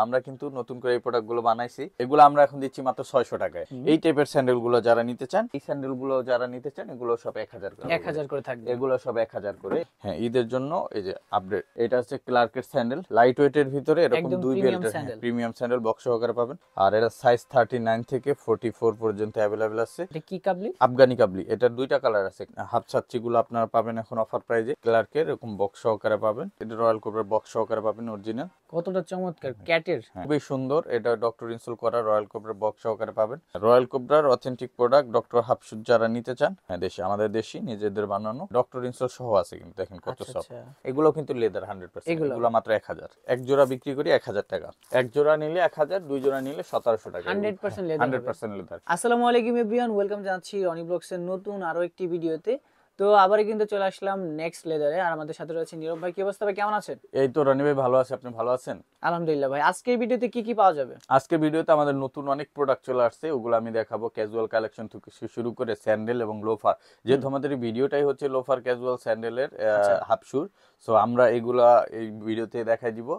আমরা কিন্তু নতুন করে এই প্রোডাক্ট গুলো বানাইছি, এগুলো আমরা এখন দিচ্ছি মাত্র 600 টাকায়। এই টাইপের স্যান্ডেল গুলো যারা নিতে চান, এই স্যান্ডেল গুলো যারা নিতে চান, এগুলো সব 1000 করে, 1000 করে থাকবে। এগুলো সব 1000 করে। হ্যাঁ, ঈদের জন্য এই যে আপডেট, এটা হচ্ছে ক্লার্কের স্যান্ডেল, লাইট ওয়েট এর ভিতরে এরকম দুই বেল্টের প্রিমিয়াম স্যান্ডেল বক্স সহকারে পাবেন। আর এটা সাইজ 39 থেকে 44 পর্যন্ত अवेलेबल আছে। এটা কি কাবলি? আফগানি কাবলি। এটার দুইটা কালার আছে। হাফ ছাচ্চি গুলো আপনারা পাবেন এখন অফার প্রাইজে, ক্লার্কের এরকম বক্স সহকারে পাবেন। এটা রয়্যাল কোবরার বক্স সহকারে পাবেন অরিজিনাল। কতটা চমৎকার ক্যাটের, খুবই সুন্দর। এটা ডক্টর ইনস্টল করা রয়্যাল কোবরার বক্স সহকারে পাবেন। রয়্যাল কোবরার অথেন্টিক প্রোডাক্ট ডক্টর হাফশুট যারা নিতে চান, হ্যাঁ দেশি, আমাদের দেশি নিজেদের বানানো, ডক্টর ইনস্টল সহ আছে কিন্তু দেখেন কত সফট। এগুলো কিন্তু লেদার 100%। এগুলো মাত্র 1000। এক জোড়া বিক্রি করি 1000 টাকা। এক জোড়া নিলে 1000, দুই জোড়া নিলে 1700 টাকা। 100% লেদার। 100% লেদার। আসসালামু আলাইকুম এভরিওয়ান, ওয়েলকাম জানাচ্ছি রনি ব্লগসের নতুন আরো একটি ভিডিওতে। তো আবার কিন্তু চলে আসলাম নেক্সট লেদারে, আর আমাদের সাথে রয়েছে নীরব ভাই। কি অবস্থা ভাই, কেমন আছেন? এই তো রনি ভাই, ভালো আছে, আপনি ভালো আছেন? আলহামদুলিল্লাহ ভাই। আজকের ভিডিওতে কি কি পাওয়া যাবে? আজকের ভিডিওতে আমাদের নতুন অনেক প্রোডাক্ট চলে আসছে, ওগুলো আমি দেখাবো। ক্যাজুয়াল কালেকশন থেকে শুরু করে স্যান্ডেল এবং লোফার, যেহেতু আমাদের এই ভিডিওটাই হচ্ছে লোফার ক্যাজুয়াল স্যান্ডেলের হাফ শুর, সো আমরা এগুলা এই ভিডিওতে দেখাই দিব।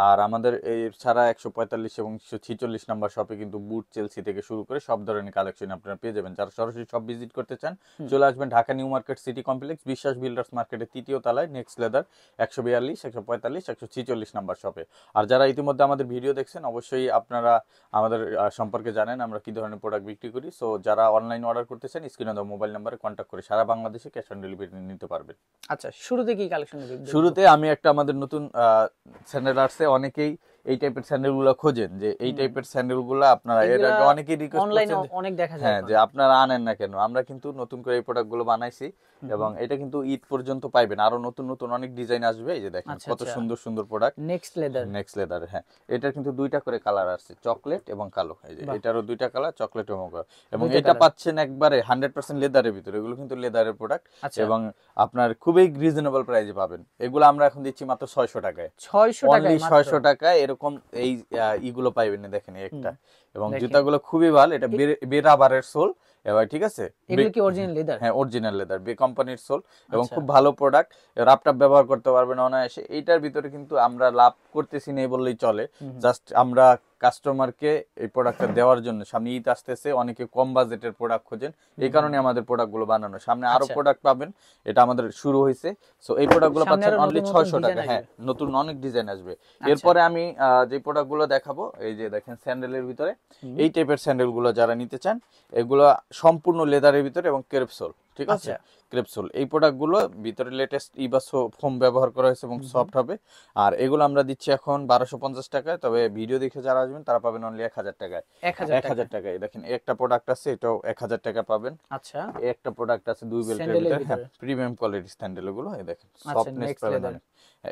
আর আমাদের এই ছাড়া 145 এবং 146 নাম্বার শপে কিন্তু বুট, চেলসি থেকে শুরু করে সব ধরনের কালেকশন আপনারা পেয়ে যাবেন। যারা সরাসরি শপ ভিজিট করতে চান, চলে আসবেন Dhaka new market city complex, বিশ্বাস বিল্ডার্স মার্কেটের 3য় তলায়, নেক্সট লেদার 142, 145, 146 নাম্বার শপে। আর যারা ইতিমধ্যে আমাদের ভিডিও দেখছেন, অবশ্যই আপনারা আমাদের সম্পর্কে জানেন আমরা কি ধরনের প্রোডাক্ট বিক্রি করি। সো যারা অনলাইন অর্ডার করতে চান, স্ক্রিনে দেওয়া মোবাইল নাম্বারে কন্ট্যাক্ট করে সারা বাংলাদেশে ক্যাশ অন ডেলিভারি নিতে পারবেন। আচ্ছা, শুরুতে কি কালেকশন দেখব? শুরুতে আমি একটা আমাদের নতুন স্যান্ডেল আসছে। অনেকেই এই টাইপের স্যান্ডেল গুলো খোঁজেন, যে এই টাইপের স্যান্ডেল গুলো আপনারা এর আগে অনেকেই রিকোয়েস্ট অনলাইনে অনেক দেখা যায়, হ্যাঁ, যে আপনারা আনেন না কেন। আমরা কিন্তু নতুন করে এই প্রোডাক্ট গুলো বানাইছি, এবং এটা কিন্তু ঈদ পর্যন্ত পাইবেন। আরো নতুন নতুন অনেক ডিজাইন আসবে। এই যে দেখেন কত সুন্দর সুন্দর product, next leather. Next leather. হ্যাঁ, এটার কিন্তু দুইটা করে কালার আসছে, চকলেট এবং কালো। এই যে এটারও দুইটা কালার, চকলেট এবং কালো। এবং এটা পাচ্ছেন একবারে 100% লেদারের ভিতরে। এগুলো কিন্তু লেদারের প্রোডাক্ট, এবং আপনার খুবই রিজনেবল প্রাইসে পাবেন। এগুলো আমরা এখন দিচ্ছি মাত্র 600 টাকায়। 600 টাকায় এরকম এই ইগুলো পাইবেন না, দেখেন একটা। এবং জুতাগুলো খুবই ভালো। এটা বে রাবারের সোল, এবার ঠিক আছে। এগুলো কি অরিজিনাল লেদার? হ্যাঁ, অরিজিনাল লেদার, বে কোম্পানির সোল, এবং খুব ভালো প্রোডাক্ট। রাপটাপ ব্যবহার করতে পারবেন অনায়াসে। এইটার ভিতরে কিন্তু আমরা লাভ করতেছি না বললেই চলে। জাস্ট আমরা কাস্টমারকে এই প্রোডাক্টটা দেওয়ার জন্য, সামনে ঈদ আসতেছে, অনেকে কম বাজেটের প্রোডাক্ট খোঁজেন, এই কারণে আমাদের প্রোডাক্টগুলো বানানো। সামনে আরো প্রোডাক্ট পাবেন, এটা আমাদের শুরু হয়েছে। সো এই প্রোডাক্টগুলো পাচ্ছেন অনলি 600 টাকা। হ্যাঁ, নতুন অনেক ডিজাইন আসবে। এরপরে আমি যে প্রোডাক্টগুলো দেখাবো, এই যে দেখেন স্যান্ডেলের ভিতরে এই টাইপের স্যান্ডেলগুলো যারা নিতে চান, এগুলো সম্পূর্ণ লেদারের ভিতরে এবং ক্রেপসোল, ঠিক আছে, ক্রেপসোল। এই প্রোডাক্টগুলো ভিতরে লেটেস্ট ইবাসো ফোম ব্যবহার করা হয়েছে এবং সফট হবে। আর এগুলো আমরা দিচ্ছি এখন 1250 টাকায়, তবে ভিডিও দেখে যারা আসবেন তারা পাবেন অনলি 1000 টাকায়। 1000 টাকায়। দেখেন একটা প্রোডাক্ট আছে, এটাও 1000 টাকা পাবেন। আচ্ছা, একটা প্রোডাক্ট আছে দুই বেল্টের ভিতরে, প্রিমিয়াম কোয়ালিটির স্যান্ডেল এগুলো। এই দেখেন সফটনেস পাবেন,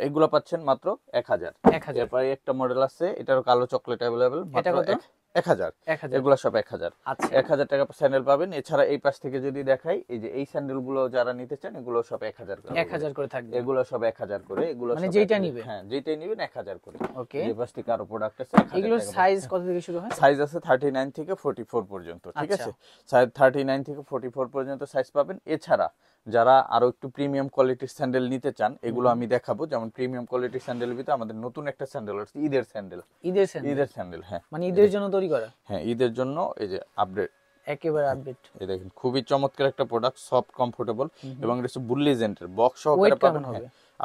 এগুলো পাচ্ছেন মাত্র 1000। এরপরে একটা মডেল আছে, এটারও কালো চকলেট अवेलेबल, মাত্র 1000। এগুলো সব 1000। 1000 টাকা স্যান্ডেল পাবেন। এছাড়া এই পাশ থেকে যদি দেখাই, এই যে এই স্যান্ডেল গুলো যারা নিতে চান, এগুলো সব 1000 করে। 1000 করে থাকবে। এগুলো সব 1000 করে। এগুলো মানে যেটা নিবে, হ্যাঁ যেটাই নিবেন 1000 করে। ওকে। এই পাশ থেকে আরো প্রোডাক্ট আছে। এগুলোর সাইজ কত থেকে শুরু হয়? সাইজ আছে 39 থেকে 44 পর্যন্ত, ঠিক আছে। সাইজ 39 থেকে 44 পর্যন্ত সাইজ পাবেন। এছাড়া যারা আরো একটু প্রিমিয়াম কোয়ালিটির স্যান্ডেল নিতে চান, এগুলো আমি দেখাবো। যেমন প্রিমিয়াম কোয়ালিটির স্যান্ডেলের ভিতরে আমাদের নতুন একটা স্যান্ডেল আছে, ঈদের স্যান্ডেল। ঈদের স্যান্ডেল, হ্যাঁ, মানে ঈদের জন্য তৈরি করা। হ্যাঁ, ঈদের জন্য। এই যে আপডেট, একেবারে আপডেট। এই দেখেন খুবই চমৎকার একটা প্রোডাক্ট, সফট, কমফোর্টেবল, এবং এটা হচ্ছে বুল্লিজেন্টের বক্স সহকারে পাবেন।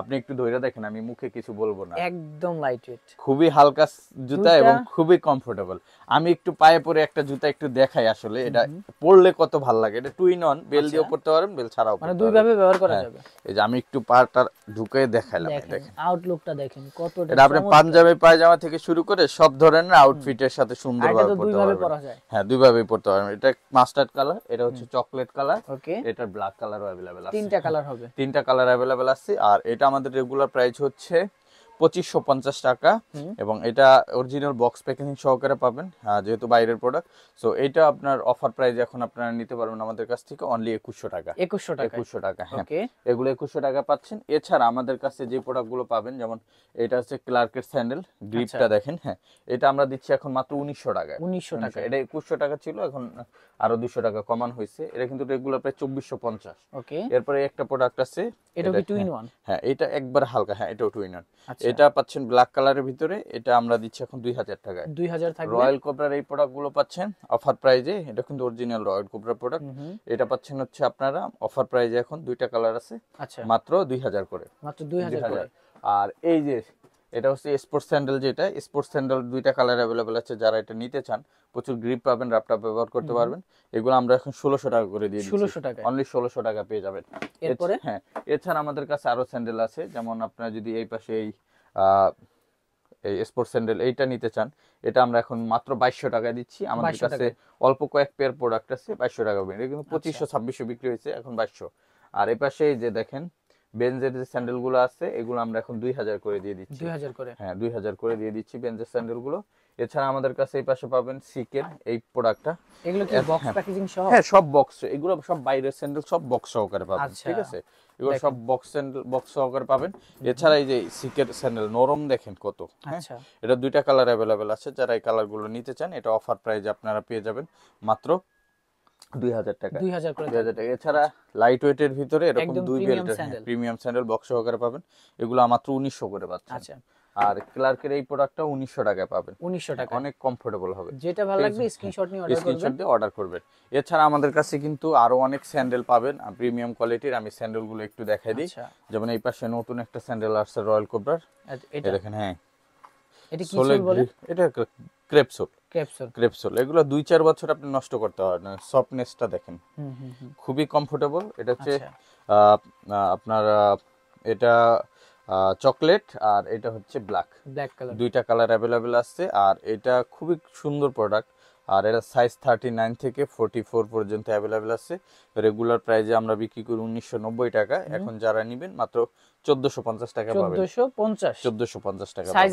আপনি একটু ধরে দেখেন, আমি মুখে কিছু বলবো না। একদম লাইট ওয়েট, খুবই হালকা জুতা এবং খুবই কমফোর্টেবল। আমি একটু পায়ে পরে একটা জুতা একটু দেখাই, আসলে এটা পরলে কত ভালো লাগে। এটা টুইন অন, বেল দিয়েও পরতে পারেন, বেল ছাড়াও, মানে দুই ভাবে ব্যবহার করা যাবে। এই যে আমি একটু পাটা ঢুকে দেখাইলাম, দেখেন আউটলুকটা দেখেন কতটা। এটা আপনি পাঞ্জাবি পায়জামা থেকে শুরু করে সব ধরনের আউটফিটের সাথে সুন্দরভাবে পরতে পারবেন। হ্যাঁ, দুই ভাবে পরতে পারবেন। এটা মাস্টার্ড কালার, এটা হচ্ছে চকলেট কালার, ওকে। এটা ব্ল্যাক কালারও अवेलेबल আছে। তিনটা কালার হবে, তিনটা কালার अवेलेबल আছে। আর এটা আমাদের রেগুলার প্রাইস হচ্ছে 2550 টাকা, এবং এটা অরিজিনাল বক্স প্যাকেজিং সহকারে পাবেন, যেহেতু বাইরের প্রোডাক্ট। সো এটা আপনার অফার প্রাইস এখন আপনারা নিতে পারবেন আমাদের কাছ থেকে অনলি 2100 টাকা। 2100 টাকা, হ্যাঁ, এগুলো 2100 টাকা পাচ্ছেন। এছাড়া আমাদের কাছে যে প্রোডাক্টগুলো পাবেন, যেমন এটা হচ্ছে ক্লার্কের স্যান্ডেল, গ্রিপটা দেখেন, হ্যাঁ, এটা আমরা দিচ্ছি এখন মাত্র 1900 টাকায়। 1900 টাকা। এটা 2100 টাকা ছিল, এখন আরো 200 টাকা কমান হয়েছে। এটা কিন্তু রেগুলার প্রায় 2450। ওকে। এরপরে একটা প্রোডাক্ট আছে, এটা কি টু ইন ওয়ান? হ্যাঁ, এটা একবার হালকা, হ্যাঁ, এটাও টু ইন ওয়ান। এটা পাচ্ছেন ব্ল্যাক কালারের ভিতরে, এটা আমরা দিচ্ছি এখন 2000 টাকায়। 2000 থাকবে। রয়্যাল কোবরার এই প্রোডাক্টগুলো পাচ্ছেন অফার প্রাইজে, এটা কিন্তু অরিজিনাল রয়্যাল কোবরা প্রোডাক্ট। এটা পাচ্ছেন হচ্ছে আপনারা অফার প্রাইজে, এখন দুইটা কালার আছে, আচ্ছা মাত্র 2000 করে, মাত্র 2000 করে। আর এই যে এটা হচ্ছে স্পোর্টস স্যান্ডেল, যেটা স্পোর্টস স্যান্ডেল দুইটা কালার অ্যাভেলেবেল আছে, যারা এটা নিতে চান প্রচুর গ্রিপ পাবেন, রাপটা ব্যবহার করতে পারবেন। এগুলো আমরা এখন 1600 টাকা করে দিয়ে দিচ্ছি, 1600 টাকা, অনলি 1600 টাকা পেয়ে যাবেন। এরপরে হ্যাঁ, এছাড়া আমাদের কাছে আরো স্যান্ডেল আছে, যেমন আপনারা যদি এই পাশে এই স্পোর্টস স্যান্ডেল এইটা নিতে চান, এটা আমরা এখন মাত্র 2200 টাকা দিচ্ছি। আমাদের কাছে অল্প কয়েক পেয়ার প্রোডাক্ট আছে 2200 টাকা, এটা কিন্তু 2500-2600 বিক্রি হয়েছে, এখন 2200। আর এই পাশে এই যে দেখেন বেনজের যে স্যান্ডেল গুলো আছে, এগুলো আমরা এখন 2000 করে দিয়ে দিচ্ছি। 2000 করে, হ্যাঁ 2000 করে দিয়ে দিচ্ছি বেনজের স্যান্ডেল গুলো। এছাড়া আমাদের কাছে এই পাশে পাবেন সিকের এই প্রোডাক্টটা, এগুলো কি বক্স প্যাকেজিং সহ? হ্যাঁ সব বক্স, এগুলো সব বাইরের স্যান্ডেল, সব বক্স সহকারে পাবেন, ঠিক আছে? এগুলো সব বক্স স্যান্ডেল, বক্স সহকারে পাবেন। এছাড়া এই যে সিকের স্যান্ডেল নরম দেখেন কত, হ্যাঁ এটা দুইটা কালার অ্যাভেলেবেল আছে, যারা এই কালার গুলো নিতে চান এটা অফার প্রাইজে আপনারা পেয়ে যাবেন মাত্র 2000 টাকা। 2000 করে, 2000 টাকা। এছাড়া লাইট ওয়েটের ভিতরে এরকম দুই বেল্টের প্রিমিয়াম স্যান্ডেল বক্স সহকারে পাবেন, এগুলো মাত্র 1900 করে পাচ্ছেন। আচ্ছা, আর ক্লার্কের এই প্রোডাক্টটা 1900 টাকায় পাবেন, 1900 টাকা, অনেক কমফোর্টেবল হবে। যেটা ভালো লাগবে স্ক্রিনশট নিয়ে অর্ডার করবেন, স্ক্রিনশট দিয়ে অর্ডার করবেন। এছাড়া আমাদের কাছে কিন্তু আরো অনেক স্যান্ডেল পাবেন প্রিমিয়াম কোয়ালিটির, আমি স্যান্ডেলগুলো একটু দেখাই দিই। যেমন এই পাশে নতুন একটা স্যান্ডেল আসছে রয়্যাল কোবরার, এটা দেখেন, হ্যাঁ এটা কি সোল বলে? এটা ক্রেপসোল, ক্রেপসোল, ক্রেপসোল। এগুলো 2-4 বছর আপনি নষ্ট করতে পারবেন না, সফটনেসটা দেখেন, খুবই কমফোর্টেবল। এটা হচ্ছে আপনার এটা চকলেট, আর এটা হচ্ছে ব্ল্যাক কালার, দুইটা কালার অ্যাভেলেবেল আছে। আর এটা খুবই সুন্দর প্রোডাক্ট, আর এটা সাইজ 39 থেকে 44 পর্যন্ত অ্যাভেলেবেল আছে। রেগুলার প্রাইসে আমরা বিক্রি করি 1990 টাকা, এখন যারা নেবেন মাত্র 1450 টাকা পাবেন। 1450 টাকা সাইজ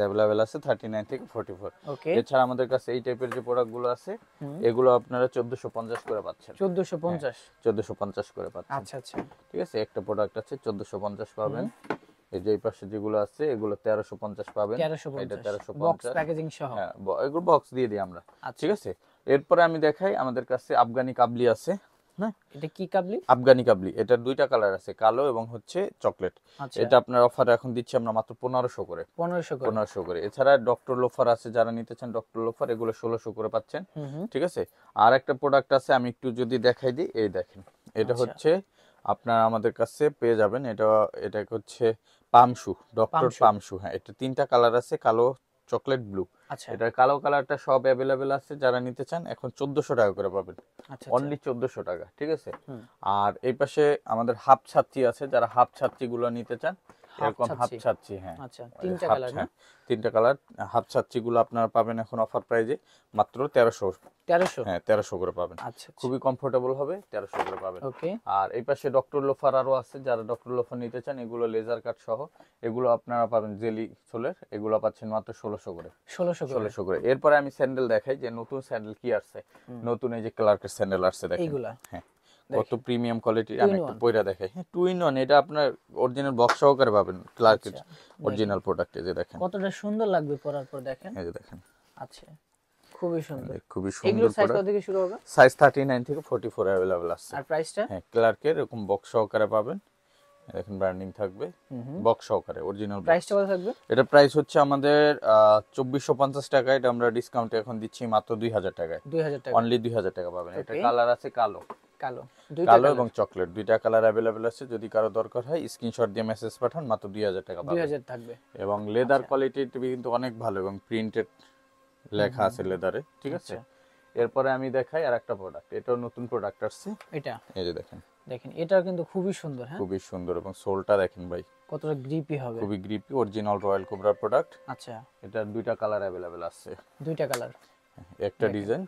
অ্যাভেলেবেল আছে 39 থেকে 44। এছাড়া আমাদের কাছে এই টাইপের যে প্রোডাক্ট গুলো আছে, এগুলো আপনারা 1450 করে পাচ্ছেন। 1450 করে পাচ্ছেন। আচ্ছা আচ্ছা, ঠিক আছে, একটা প্রোডাক্ট আছে 1450 পাবেন। এই যে এই পাশে যেগুলো আছে এগুলো 1350 পাবেন, এটা 1350 বক্স প্যাকেজিং সহ। হ্যাঁ এগুলো বক্স দিয়ে দিই আমরা, ঠিক আছে। এরপরে আমি দেখাই, আমাদের কাছে আফগানি কাবলি আছে। হ্যাঁ, এটা কি কাবলি? আফগানি কাবলি, এটার দুইটা কালার আছে, কালো এবং হচ্ছে চকলেট। এটা আপনার অফারে এখন দিচ্ছি আমরা মাত্র 1500 করে, 1500 করে। এছাড়া ডক্টর লোফার আছে, যারা নিতে চান ডক্টর লোফার, এগুলো 1600 করে পাচ্ছেন, ঠিক আছে। আর একটা প্রোডাক্ট আছে, আমি একটু যদি দেখাই দিই, এই দেখেন, এটা হচ্ছে আপনার আমাদের কাছে পেয়ে যাবেন, এটা হচ্ছে পামশু, ডক্টর পামশু। হ্যাঁ, এটা তিনটা কালার আছে, কালো, চকলেট, ব্লু। এটা কালো কালারটা সব অ্যাভেলেবেল আছে, যারা নিতে চান এখন 1400 টাকা করে পাবেন, অনলি 1400 টাকা, ঠিক আছে। আর এই পাশে আমাদের হাফ ছাত্রী আছে, যারা হাফ ছাত্রী গুলো নিতে চান, এরকম হাফ ছাত্রী, হ্যাঁ তিনটা কালার হাফ ছাত্রী গুলো আপনারা পাবেন এখন অফার প্রাইজে মাত্র 1300। হ্যাঁ 1300 করে পাবেন, খুবই কমফোর্টেবল হবে, 1300 করে পাবেন। আর এই পাশে ডক্টর লোফার আরো আছে, যারা ডক্টর লোফার নিতে চান, এগুলো লেজার কাট সহ, এগুলো আপনারা পাবেন জেলি সোলের, এগুলো পাচ্ছেন মাত্র 1600 করে, 1600 করে। এরপরে আমি স্যান্ডেল দেখাই যে নতুন স্যান্ডেল কি আসছে, নতুন এই যে ক্লার্কের স্যান্ডেল আসছে, দেখেন হ্যাঁ কত প্রিমিয়াম কোয়ালিটির। আমি একটু পয়রা দেখাই, হ্যাঁ 2-in-1, এটা আপনার অরিজিনাল বক্স সহকারে পাবেন, ক্লার্কের অরিজিনাল প্রোডাক্ট। এই যে দেখেন কতটা সুন্দর লাগবে পরার পর, দেখেন এই যে দেখেন, আচ্ছা খুবই সুন্দর, খুবই সুন্দর। এগুলোর সাইজ কত থেকে শুরু হবে? সাইজ 39 থেকে 44 अवेलेबल আছে। আর প্রাইসটা? হ্যাঁ ক্লার্কের এরকম বক্স সহকারে পাবেন, দেখেন ব্র্যান্ডিং থাকবে, বক্স সহকারে অরিজিনাল। প্রাইসটা কত থাকবে? এটা প্রাইস হচ্ছে আমাদের 2450 টাকা, এটা আমরা ডিসকাউন্টে এখন দিচ্ছি মাত্র 2000 টাকায়, 2000 টাকা, অনলি 2000 টাকা পাবেন। এটা কালার আছে কালো এবং চকলেট, দুইটা কালার अवेलेबल আছে। যদি কারো দরকার হয় স্ক্রিনশট দিয়ে মেসেজ পাঠান, মাত্র 2000 টাকা পাবেন, 2000 থাকবে। এবং লেদার কোয়ালিটি কিন্তু অনেক ভালো, এবং প্রিন্টেড লেখা আছে লেদারে, ঠিক আছে। এরপরে আমি দেখাই আরেকটা প্রোডাক্ট, এটাও নতুন প্রোডাক্ট আসছে, এটা এই যে দেখেন, এটাও কিন্তু খুবই সুন্দর, হ্যাঁ খুবই সুন্দর, এবং সোলটা দেখেন ভাই কতটা গ্রিপি হবে, খুবই গ্রিপি, অরিজিনাল রয়্যাল কোবরা প্রোডাক্ট। আচ্ছা, এটার দুইটা কালার अवेलेबल আছে, দুইটা কালার, একটা ডিজাইন।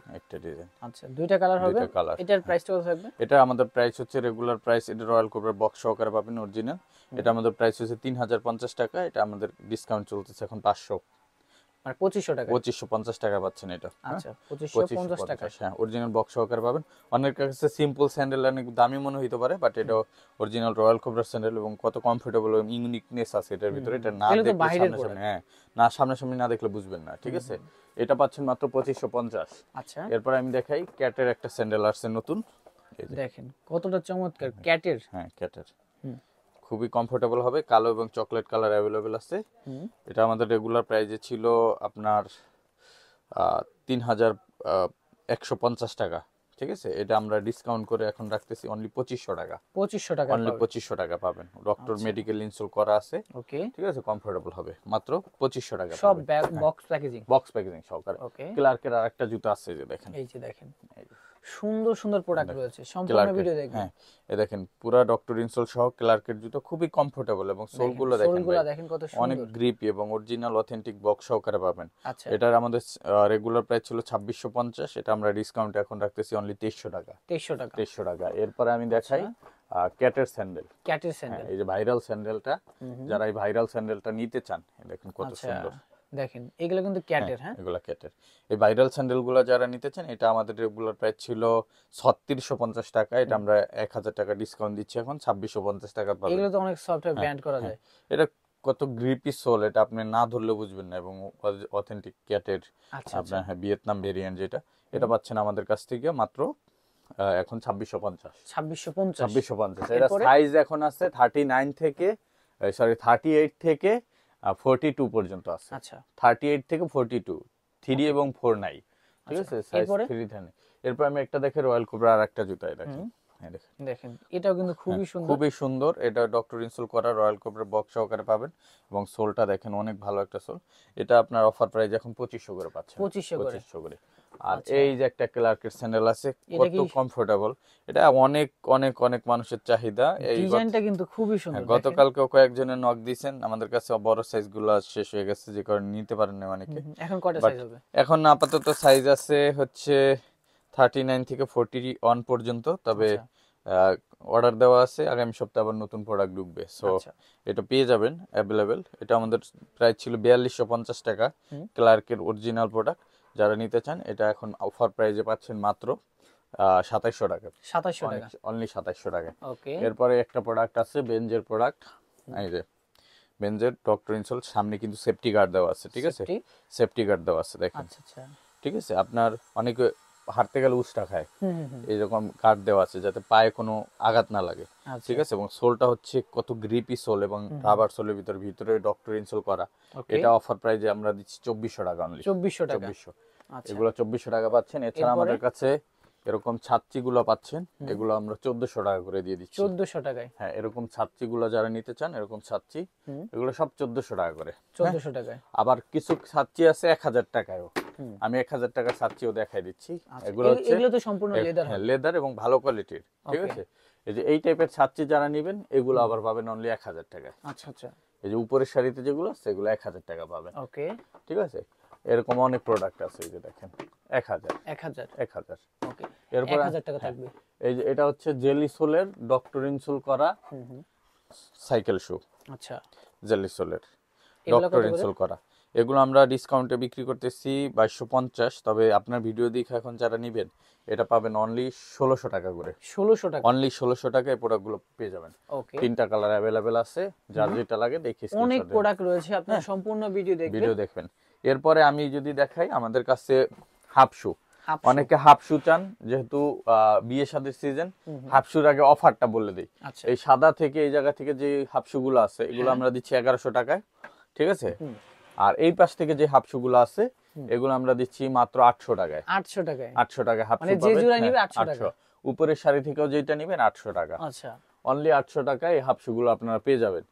আচ্ছা দুইটা কালার হবে। এটার প্রাইসটা কত থাকবে? এটা আমাদের প্রাইস হচ্ছে রেগুলার প্রাইস, এটা রয়্যাল কোবরা বক্স সহকারে পাবেন অরিজিনাল, এটা আমাদের প্রাইস হচ্ছে 3050 টাকা, এটা আমাদের ডিসকাউন্ট চলতেছে এখন 500, মানে 2500 টাকা, 2550 টাকা পাচ্ছেন এটা। আচ্ছা 2550 টাকা, হ্যাঁ অরিজিনাল বক্স সহকারে পাবেন। অনেকের কাছে সিম্পল স্যান্ডেল অনেক দামি মনে হইতে পারে, বাট এটা অরিজিনাল রয়্যাল কোবরা স্যান্ডেল, এবং কত কমফোর্টেবল এবং ইউনিকনেস আছে এটার ভিতরে, এটা না দেখলে সামনে হ্যাঁ না সামনাসামনি না দেখলে বুঝবেন না, ঠিক আছে। এটা পাচ্ছেন মাত্র 2550। আচ্ছা, এরপর আমি দেখাই ক্যাটের একটা স্যান্ডেল আসছে নতুন, দেখেন কতটা চমৎকার ক্যাটের, হ্যাঁ ক্যাটের খুবই কমফোর্টেবল হবে, কালো এবং চকলেট কালার অ্যাভেলেবেল আছে। এটা আমাদের রেগুলার প্রাইসে ছিল আপনার 3150 টাকা, ঠিক আছে। এটা আমরা ডিসকাউন্ট করে এখন রাখতেছি অনলি 2500 টাকা। 2500 টাকা অনলি 2500 টাকা পাবেন, ডক্টর মেডিকেল ইনস্টল করা আছে, ওকে, ঠিক আছে। কমফোর্টেবল হবে, মাত্র 2500 টাকা সব পাবেন। বক্স প্যাকেজিং, বক্স প্যাকেজিং সহকারে। ওকে, ক্লার্কের আরেকটা জুতা আছে, যে দেখেন, এই যে দেখেন সুন্দর সুন্দর প্রোডাক্ট রয়েছে, সম্পূর্ণ ক্লার্কের, ভিডিও দেখবেন। হ্যাঁ এই দেখেন পুরো ডক্টর ইনসোল সহ ক্লার্কের জুতো, খুবই কমফোর্টেবল এবং সোলগুলো দেখেন সোলগুলো ভাই, দেখেন কত অনেক সুন্দর, গ্রিপি এবং অরিজিনাল অথেন্টিক বক্স সহকারে পাবেন। আচ্ছা এটার আমাদের রেগুলার প্রাইস ছিল 2650, এটা আমরা ডিসকাউন্ট এখন রাখতেছি অনলি 2300 টাকা। 2300 টাকা, 2300 টাকা। এরপরে আমি দেখাই ক্যাটের স্যান্ডেল। ক্যাটের স্যান্ডেল, এই যে ভাইরাল স্যান্ডেলটা, যারা এই ভাইরাল স্যান্ডেলটা নিতে চান, এই দেখেন কত আচ্ছা সুন্দর, দেখেন এগুলো কিন্তু ক্যাটের, হ্যাঁ এগুলা ক্যাটের। এই ভাইরাল স্যান্ডেলগুলো যারা নিতে চান, এটা আমাদের রেগুলার প্রাইস ছিল 3650 টাকা, এটা আমরা 1000 টাকা ডিসকাউন্ট দিচ্ছি এখন 2650 টাকা পাবেন। এগুলো তো অনেক সফটওয়্যার ব্যান্ড করা যায়। এটা কত গ্রিপি সোল, এটা আপনি না ধরলে বুঝবেন না, এবং অথেন্টিক ক্যাটের আচ্ছা আপনার ভিয়েতনাম ভেরিয়েন্ট যেটা, এটা পাচ্ছেন আমাদের কাছ থেকে মাত্র এখন 2650। 2650, এটা সাইজ এখন আছে 39 থেকে 38 থেকে 42 পর্যন্ত আছে। আচ্ছা 38 থেকে 42, 3 এবং 4 নাই, ঠিক আছে, সাইজ 3 থাকে। এরপর আমি একটা দেখে রয়্যাল কোবরা আর একটা জুতাই দেখেন, দেখেন এটাও কিন্তু খুবই সুন্দর, খুবই সুন্দর। এটা ডক্টর ইনসোল করা রয়্যাল কোবরা বক্স সহকারে পাবেন, এবং সোলটা দেখেন অনেক ভালো একটা সোল। এটা আপনার অফার প্রাইস এখন 2500 করে পাচ্ছেন, 2500 করে। আর এই যে একটা ক্লার্কের স্যান্ডেল আছে, কত কমফোর্টেবল, এটা অনেক অনেক অনেক মানুষের চাহিদা। এই ডিজাইনটা কিন্তু খুবই সুন্দর। গতকালকে কয়েকজনের নক দিয়েছেন, আমাদের কাছে বড় সাইজ গুলো শেষ হয়ে গেছে, যে কারণে নিতে পারেন না অনেকে। এখন কয়টা সাইজ হবে? এখন আপাতত সাইজ আছে হচ্ছে 39 থেকে 41 পর্যন্ত, তবে অর্ডার দেওয়া আছে, আগামী সপ্তাহে আবার নতুন প্রোডাক্ট ঢুকবে, সো এটা পেয়ে যাবেন অ্যাভেলেবেল। এটা আমাদের প্রাইস ছিল 4250 টাকা, ক্লার্কের অরিজিনাল প্রোডাক্ট। যারা নিতে চান, এটা এখন অফার প্রাইসে পাচ্ছেন মাত্র 2700 টাকা, 2700 টাকা, অনলি 2700 টাকা। ওকে, এরপরে একটা প্রোডাক্ট আছে বেঞ্জের প্রোডাক্ট, এই যে বেঞ্জের ডক্টর ইনসোল, সামনে কিন্তু সেফটি গার্ড দেওয়া আছে, ঠিক আছে, সেফটি গার্ড দেওয়া আছে দেখেন, আচ্ছা আচ্ছা, ঠিক আছে। আপনার অনেকে হাঁটতে গেলে উস্টা খায়, এইরকম গার্ড দেওয়া আছে যাতে পায়ে কোনো আঘাত না লাগে, ঠিক আছে। এবং সোলটা হচ্ছে কত গ্রিপি সোল, এবং রাবার সোলের ভিতরে ডক্টর ইনসোল করা। এটা অফার প্রাইসে আমরা দিচ্ছি 2400 টাকা অনলি, 2400 টাকা, 2400। এগুলো 2400 টাকা পাচ্ছেন। এছাড়া আমাদের কাছে এরকম ছাত্রী গুলো পাচ্ছেন, এগুলো আমরা 1400 টাকা করে দিয়ে দিচ্ছি, 1400 টাকায়। হ্যাঁ, এরকম ছাত্রী গুলো যারা নিতে চান, এরকম ছাত্রী, এগুলো সব 1400 টাকা করে, 1400 টাকায়। আবার কিছু ছাত্রী আছে 1000 টাকায়ও, আমি 1000 টাকা ছাত্রীও দেখাই দিচ্ছি। এগুলো তো সম্পূর্ণ লেদার, লেদার এবং ভালো কোয়ালিটির, ঠিক আছে। এই যে এই টাইপের ছাত্রী যারা নেবেন, এগুলো আবার পাবেন অনলি 1000 টাকায়। আচ্ছা আচ্ছা, এই যে উপরের শাড়িতে যেগুলো আছে, এগুলো 1000 টাকা পাবেন, ওকে, ঠিক আছে। এরকম অনেক প্রোডাক্ট আছে, এই যে দেখেন 1000, ওকে, এরপর 1000 টাকা থাকবে। এই যে এটা হচ্ছে জেলি সোলের ডক্টর ইনসোল করা সাইকেল শু, আচ্ছা, জেলি সোলের ডক্টর ইনসোল করা। এগুলো আমরা ডিসকাউন্টে বিক্রি করতেছি 2250, তবে আপনার ভিডিও দেখে এখন যারা নেবেন, এটা পাবেন অনলি 1600 টাকা করে, 1600 টাকা, অনলি 1600 টাকায় প্রোডাক্টগুলো পেয়ে যাবেন। ওকে, 3টা কালার অ্যাভেলেবেল আছে, যার যেটা লাগে দেখে অনেক প্রোডাক্ট রয়েছে, আপনারা সম্পূর্ণ ভিডিও দেখবেন। এরপরে আমি যদি দেখাই, আমাদের কাছে হাফ শু, অনেকে হাফ শু চান, যেহেতু বিয়ে শাদীর সিজন, হাফ শুর আগে অফারটা বলে দিই। এই সাদা থেকে এই জায়গা থেকে যে হাফ শু গুলো আছে, এগুলো আমরা দিচ্ছি 1100 টাকায়, ঠিক আছে। আর এই পাশ থেকে যে হাফ শু গুলো আছে, এগুলো আমরা দিচ্ছি মাত্র 800 টাকায়, 800 টাকায়, 800 টাকা হাফ শু, মানে যে জোড়া নিবে 800 টাকা। উপরের শাড়ি থেকেও যেটা নেবেন 800 টাকা, আচ্ছা, অনলি 800 টাকায় এই হাফ শু গুলো আপনারা পেয়ে যাবেন।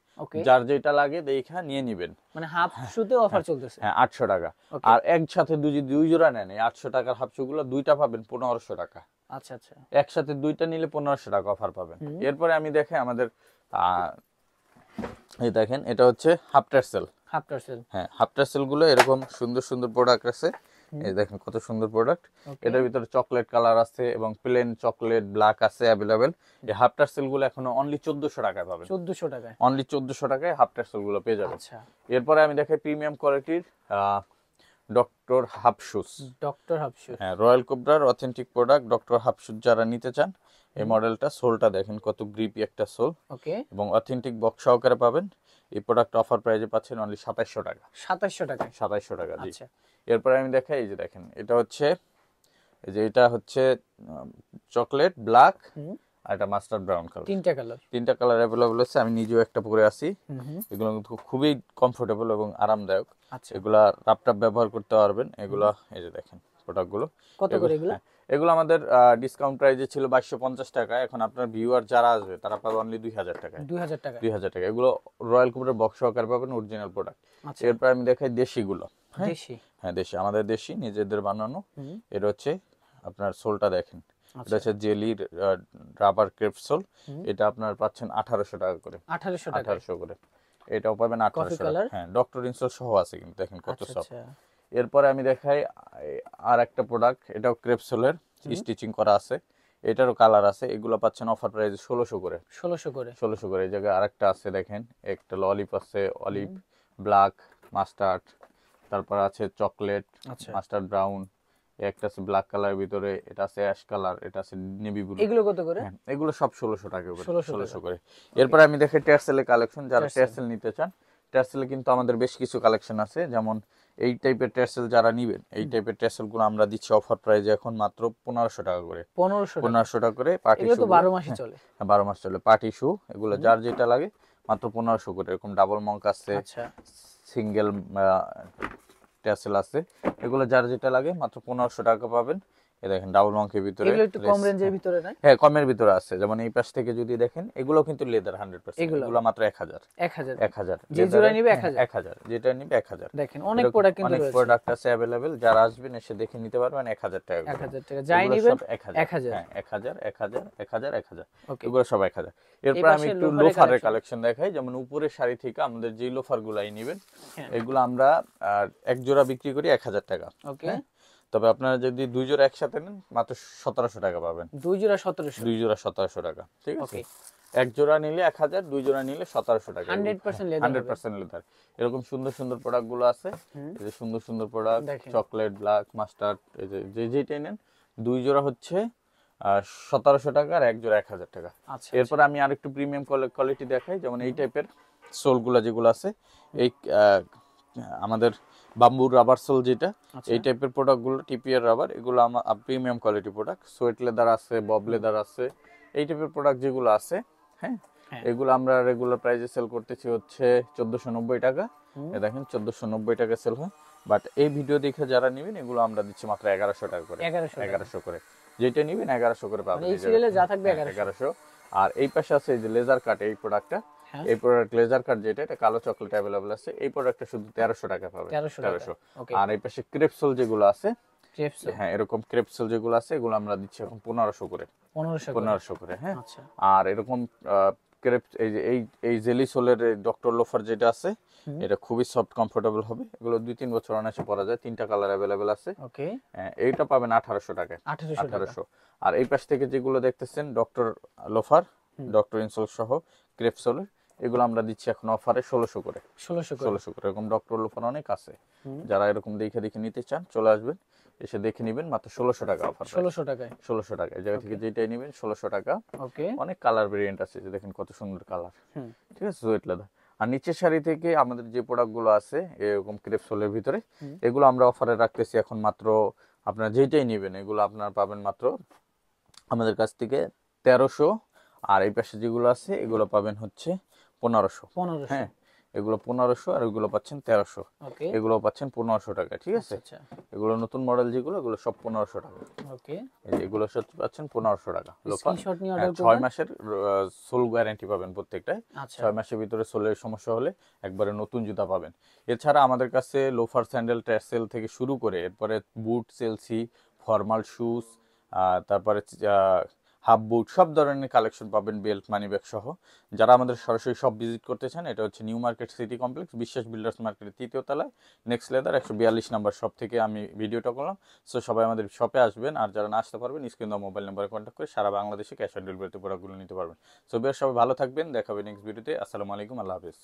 যার যেটা লাগে দেখা নিয়ে নিবেন, মানে হাফ শুতে অফার চলতেছে, হ্যাঁ 800 টাকা। আর একসাথে দুই জোড়া নেন, এই 800 টাকার হাফ শু গুলো দুইটা পাবেন 1500 টাকা। আচ্ছা আচ্ছা, একসাথে দুইটা নিলে 1500 টাকা অফার পাবেন। এরপরে আমি দেখাই আমাদের এই দেখেন, এটা হচ্ছে হাফ টার্সেল, হ্যাঁ হাফ টার্সেল গুলো এরকম সুন্দর সুন্দর প্রোডাক্ট আছে, এই দেখেন কত সুন্দর প্রোডাক্ট। এটার ভিতরে চকলেট কালার আছে এবং প্লেন চকলেট ব্ল্যাক আছে অ্যাভেলেবেল। এই হাফ টার্সেল গুলো এখনো অনলি 1400 টাকায় পাবেন, 1400 টাকায়, অনলি 1400 টাকায় হাফ টার্সেল গুলো পেয়ে যাবেন। আচ্ছা, এরপরে আমি দেখাই প্রিমিয়াম কোয়ালিটির ডক্টর হাফ শুজ, হ্যাঁ রয়্যাল কোবরার authentic product doctor half shoes যারা নিতে চান, এই মডেলটা, সোলটা দেখেন কত গ্রিপি একটা সোল, ওকে, এবং অথেন্টিক বক্স সহকারে পাবেন। এই প্রোডাক্ট অফার প্রাইসে পাচ্ছেন অনলি 2700 টাকা, 2700 টাকা, জি। এরপরে আমি দেখাই, এই যে দেখেন, এটা হচ্ছে চকলেট ব্ল্যাক আর এটা মাস্টার্ড ব্রাউন কালার। তিনটা কালার অ্যাভেলেবল আছে, আমি নিজেও একটা পরে আছি। এগুলো কিন্তু খুবই কমফোর্টেবল এবং আরামদায়ক। এগুলা রাপটাপ ব্যবহার করতে পারবেন। এগুলা এই যে দেখেন প্রোডাক্টগুলো কত করে এগুলো? এগুলো আমাদের ডিসকাউন্ট প্রাইসে ছিল 2250 টাকা, এখন আপনার ভিউয়ার যারা আসবে তারা পাবে অনলি 2000 টাকায়। 2000 টাকা। এগুলো রয়্যাল কোবরার বক্স সহকারে পাবেন, অরিজিনাল প্রোডাক্ট। এরপর আমি দেখাই দেশিগুলো। হ্যাঁ দেশি, আমাদের দেশি নিজেদের বানানো। এটা হচ্ছে আপনার সোলটা দেখেন, এটা হচ্ছে জেলি রাবার ক্রেপ সোল। এটা আপনার পাচ্ছেন 1800 টাকা করে। 1800 করে। এটাও পাবেন 1800 টাকা। হ্যাঁ ডক্টর ইনসোল সহ আছে কিন্তু, দেখেন কত সফট। এরপরে আমি দেখাই আর একটা প্রোডাক্ট, এটাও ক্রেপ সোলের, স্টিচিং করা আছে, এটারও কালার আছে। এগুলো পাচ্ছেন অফার প্রাইসে 1600 করে। 1600 করে। এই জায়গায় আরেকটা আছে দেখেন, একটা অলিভ আছে, অলিভ ব্ল্যাক মাস্টার্ড, তারপর আছে চকলেট মাস্টার্ড ব্রাউন, একটা আছে ব্ল্যাক কালারের ভিতরে, এটা আছে অ্যাশ কালার, এটা আছে নেভি ব্লু। এগুলো কত করে? এগুলো সব 1600 টাকা করে। 1600 করে। এরপর আমি দেখাই টেরসেলের কালেকশন। যারা টেরসেল নিতে চান, টেরসেলে কিন্তু আমাদের বেশ কিছু কালেকশন আছে। যেমন এই টাইপের টেরসেল যারা নিবেন, এই টাইপের টেরসেল গুলো আমরা দিচ্ছি অফার প্রাইসে এখন মাত্র 1500 টাকা করে। 1500 টাকা করে। পার্টি শু 12 মাসই চলে। 12 মাস চলে। পার্টি শু এগুলো যার যেটা লাগে মাত্র 1500 করে। এরকম ডাবল মঙ্ক আছে, সিঙ্গেল টেরসেল আছে, এগুলো যার যেটা লাগে মাত্র 1500 টাকা পাবেন। এই দেখেন ডাবল মঙ্কের ভিতরে, এগুলো একটু কম রেঞ্জের ভিতরে না? হ্যাঁ কমের ভিতরে আছে। যেমন এই পাশ থেকে যদি দেখেন, এগুলো কিন্তু লেদার 100%। এগুলো মাত্র 1000। 1000 যে জোড়া নিবে 1000, যেটা নিবে 1000। দেখেন অনেক প্রোডাক্ট কিন্তু অনেক প্রোডাক্ট আছে अवेलेबल, যারা আসবেন এসে দেখে নিতে পারবেন 1000 টাকা করে। 1000 টাকা যাই নিবেন 1000। হ্যাঁ 1000 1000 1000 1000, এগুলো সব 1000। এরপর আমি একটু লোফারের কালেকশন দেখাই। যেমন উপরের শাড়ি থেকে আমাদের যে লোফারগুলাই নিবেন, এগুলো আমরা এক জোড়া বিক্রি করি 1000 টাকা। ওকে। তবে আপনারা যদি দুই জোড়া একসাথে নেন মাত্র 1700 টাকা পাবেন। দুই জোড়া 1700 টাকা। ঠিক আছে। এক জোড়া নিলে 1000, দুই জোড়া নিলে 1700 টাকা। 100% লেদার। এরকম সুন্দর সুন্দর প্রোডাক্ট গুলো আছে। এই যে সুন্দর সুন্দর প্রোডাক্ট, চকলেট, ব্ল্যাক, মাস্টার্ড, এই যে যেটাই নেন দুই জোড়া হচ্ছে 1700 টাকা আর এক জোড়া 1000 টাকা। এরপর আমি আরেকটু প্রিমিয়াম কোয়ালিটি দেখাই। যেমন এই টাইপের সোলগুলো যেগুলো আছে, এই আমাদের বাম্বুর রাবার সোল যেটা, এই টাইপের প্রোডাক্টগুলো টিপিআর রাবার, এগুলো আমার premium quality product. Sweat leather আছে, বব লেদার আছে, এই টাইপের প্রোডাক্ট যেগুলো আছে, হ্যাঁ এগুলো আমরা রেগুলার প্রাইসে সেল করতেছি হচ্ছে 1490 টাকা। দেখেন 1490 টাকা সেল হয়। বাট এই ভিডিও দেখে যারা নেবেন, এগুলো আমরা দিচ্ছি মাত্র 1100 টাকা করে। 1100 করে। যেটা নেবেন 1100 করে পাবেন। এই সিরিয়ালে যা থাকবে 1100। আর এই পাশে আছে এই যে লেজার কাট, এই প্রোডাক্টটা, এই প্রোডাক্ট লেজার কাট যেটা, এটা কালো চকলেট अवेलेबल আছে। এই প্রোডাক্টটা শুধু 1300 টাকা পাবে। 1300। আর এই পাশে ক্রেপসোল যেগুলো আছে, হ্যাঁ এরকম ক্রেপসোল যেগুলো আছে, এগুলো আমরা দিচ্ছি এখন 1500 করে। 1500 করে। হ্যাঁ। আর এরকম ক্রেপ এই জেলি সোলের ডক্টর লোফার যেটা আছে, এটা খুবই সফট কমফোর্টেবল হবে। এগুলো 2-3 বছর অনায়াসে পরা যায়। তিনটা কালার अवेलेबल আছে। ওকে। এইটা পাবেন 1800 টাকায়। 1800। আর এই পাশ থেকে যেগুলো দেখতেছেন ডক্টর লোফার, ডক্টর ইনসোল সহ ক্রেপসোলের, এগুলো আমরা দিচ্ছি এখন অফারে 1600 করে। 1600 করে। এরকম ডক্টর লোফার অনেক আছে। যারা এরকম দেখে নিতে চান চলে আসবেন, এসে দেখে নেবেন মাত্র 1600 টাকা অফার। 1600 টাকায়। 1600 টাকা। এই জায়গা থেকে যেটাই নেবেন 1600 টাকা। ওকে। অনেক কালার ভেরিয়েন্ট আছে, যে দেখেন কত সুন্দর কালার। ঠিক আছে, সোয়েট লেদার। আর নিচের শাড়ি থেকে আমাদের যে প্রোডাক্টগুলো আছে এরকম ক্রেপসোলের ভিতরে, এগুলো আমরা অফারে রাখতেছি এখন মাত্র, আপনারা যেটাই নেবেন এগুলো আপনারা পাবেন মাত্র আমাদের কাছ থেকে 1300। আর এই পাশে যেগুলো আছে এগুলো পাবেন হচ্ছে 1500। হ্যাঁ এগুলো 1500, আর এগুলো পাচ্ছেন 1300। এগুলো পাচ্ছেন 1500 টাকা। ঠিক আছে। এগুলো নতুন মডেল যেগুলো, এগুলো সব 1500 টাকা। ওকে। এগুলো সব পাচ্ছেন 1500 টাকা। স্ক্রিনশট নিয়ে অর্ডার করুন। 6 মাসের সোল গ্যারান্টি পাবেন প্রত্যেকটায়। 6 মাসের ভিতরে সোলের সমস্যা হলে একবারে নতুন জুতা পাবেন। এছাড়া আমাদের কাছে লোফার, স্যান্ডেল, ট্যাসেল থেকে শুরু করে এরপরে বুট, চেলসি, ফর্মাল শুজ, তারপরে হাফ বুট, সব ধরনের কালেকশন পাবেন, বেল্ট, মানি ব্যাগ সহ। যারা আমাদের সরাসরি শপ ভিজিট করতে চান, এটা হচ্ছে নিউ মার্কেট সিটি কমপ্লেক্স, বিশ্বাস বিল্ডার্স মার্কেটের 3য় তলায়, নেক্সট লেদার 142 নাম্বার শপ থেকে আমি ভিডিওটা করলাম। সো সবাই আমাদের শপে আসবেন, আর যারা না আসতে পারবেন স্ক্রিন দেওয়া মোবাইল নাম্বারে কন্ট্যাক্ট করে সারা বাংলাদেশে ক্যাশ অন ডেলিভারিতে প্রোডাক্টগুলো নিতে পারবেন। সো বেশ সবাই ভালো থাকবেন, দেখাবেন নেক্সট ভিডিওতে। আসসালামু আলাইকুম, আল্লাহ হাফেজ।